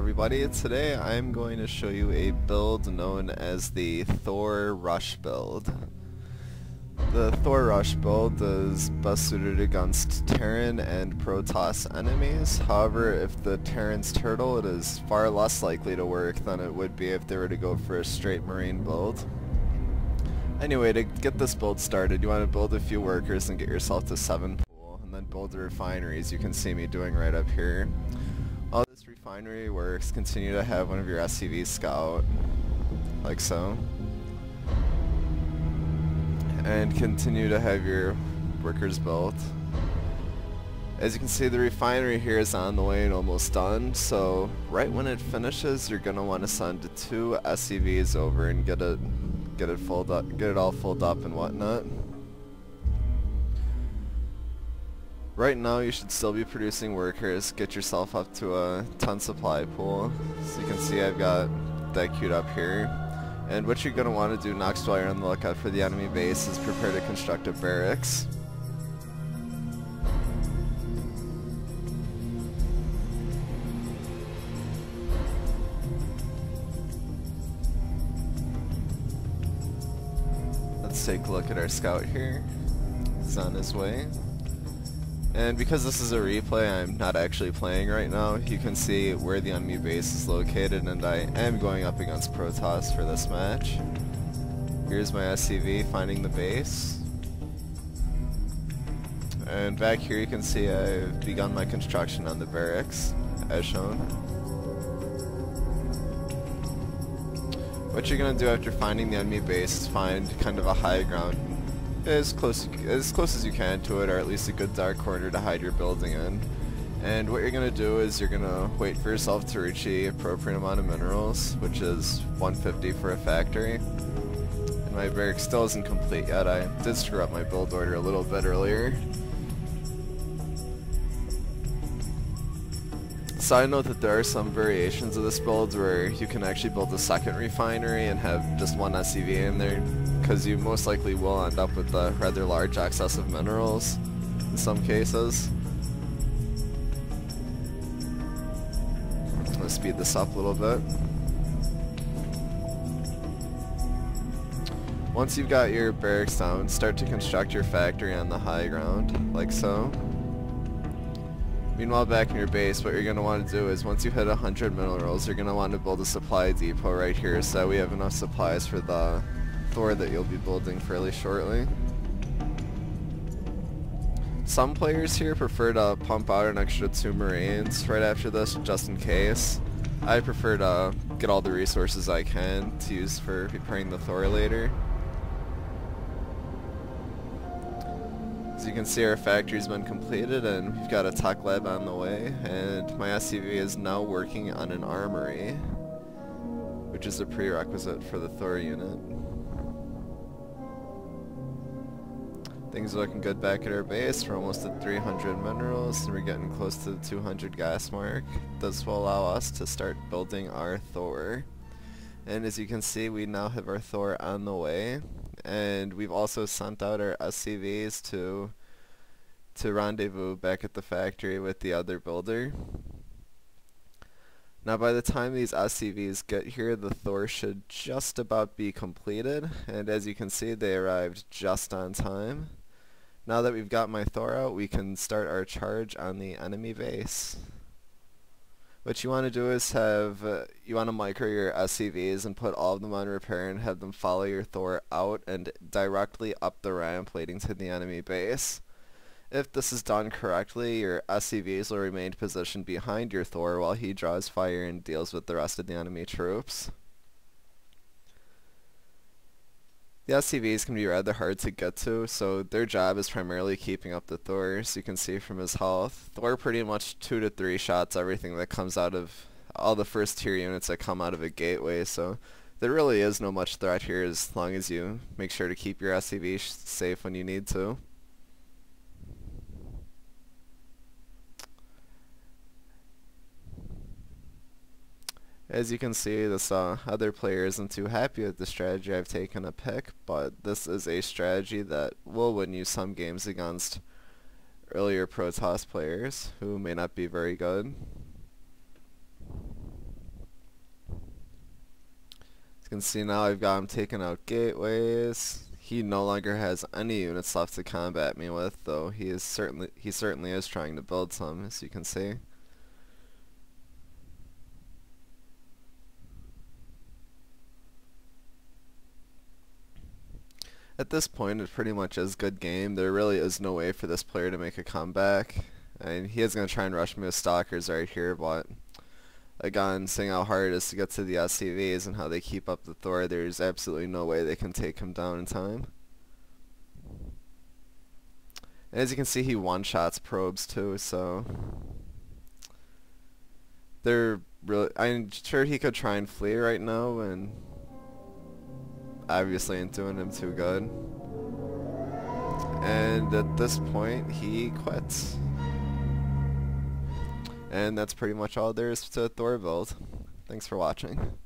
everybody, today I'm going to show you a build known as the Thor Rush build. The Thor Rush build is best suited against Terran and Protoss enemies. However, if the Terran's turtle, it is far less likely to work than it would be if they were to go for a straight marine build. Anyway, to get this build started, you want to build a few workers and get yourself to 7 pool, and then build the refineries you can see me doing right up here. While this refinery works, continue to have one of your SCVs scout, like so. And continue to have your workers built. As you can see, the refinery here is on the way and almost done, so right when it finishes, you're going to want to send 2 SCVs over and get it all filled up and whatnot. Right now you should still be producing workers. Get yourself up to a 10 supply pool. So you can see I've got that queued up here. And what you're going to want to do next while you're on the lookout for the enemy base is prepare to construct a barracks. Let's take a look at our scout here. He's on his way. And because this is a replay, I'm not actually playing right now. You can see where the enemy base is located, and I am going up against Protoss for this match. Here's my SCV finding the base. And back here you can see I've begun my construction on the barracks, as shown. What you're going to do after finding the enemy base is find kind of a high ground as close as you can to it, or at least a good dark corner to hide your building in. And what you're going to do is you're going to wait for yourself to reach the appropriate amount of minerals, which is 150 for a factory. And my barrack still isn't complete yet. I did screw up my build order a little bit earlier. Side note that there are some variations of this build where you can actually build a second refinery and have just one SCV in there, because you most likely will end up with a rather large excess of minerals in some cases. I'm going to speed this up a little bit. Once you've got your barracks down, start to construct your factory on the high ground, like so. Meanwhile, back in your base, what you're going to want to do is once you hit 100 minerals, you're going to want to build a supply depot right here so that we have enough supplies for the Thor that you'll be building fairly shortly. Some players here prefer to pump out an extra 2 marines right after this just in case. I prefer to get all the resources I can to use for preparing the Thor later. As you can see, our factory's been completed and we've got a tech lab on the way, and my SCV is now working on an armory, which is a prerequisite for the Thor unit. Things are looking good back at our base. We're almost at 300 minerals and we're getting close to the 200 gas mark. This will allow us to start building our Thor. And as you can see, we now have our Thor on the way. And we've also sent out our SCVs to rendezvous back at the factory with the other builder. Now by the time these SCVs get here, the Thor should just about be completed, and as you can see, they arrived just on time. Now that we've got my Thor out, we can start our charge on the enemy base. What you want to do is you want to micro your SCVs and put all of them on repair and have them follow your Thor out and directly up the ramp leading to the enemy base. If this is done correctly, your SCVs will remain positioned behind your Thor while he draws fire and deals with the rest of the enemy troops. The SCVs can be rather hard to get to, so their job is primarily keeping up the Thor. As you can see from his health, Thor pretty much 2 to 3 shots everything that comes out of all the first tier units that come out of a gateway, so there really is no much threat here as long as you make sure to keep your SCV safe when you need to. As you can see, this other player isn't too happy with the strategy I've taken to pick, but this is a strategy that will win you some games against earlier Protoss players who may not be very good. You can see now I've got him taking out gateways. He no longer has any units left to combat me with, though he certainly is trying to build some, as you can see. At this point, it pretty much is good game. There really is no way for this player to make a comeback. I mean, he is going to try and rush me with stalkers right here, but again, seeing how hard it is to get to the SCVs and how they keep up the Thor, there's absolutely no way they can take him down in time. And as you can see, he one-shots probes too, so they're really. I'm sure he could try and flee right now, and obviously ain't doing him too good. And at this point, he quits. And that's pretty much all there is to Thor build. Thanks for watching.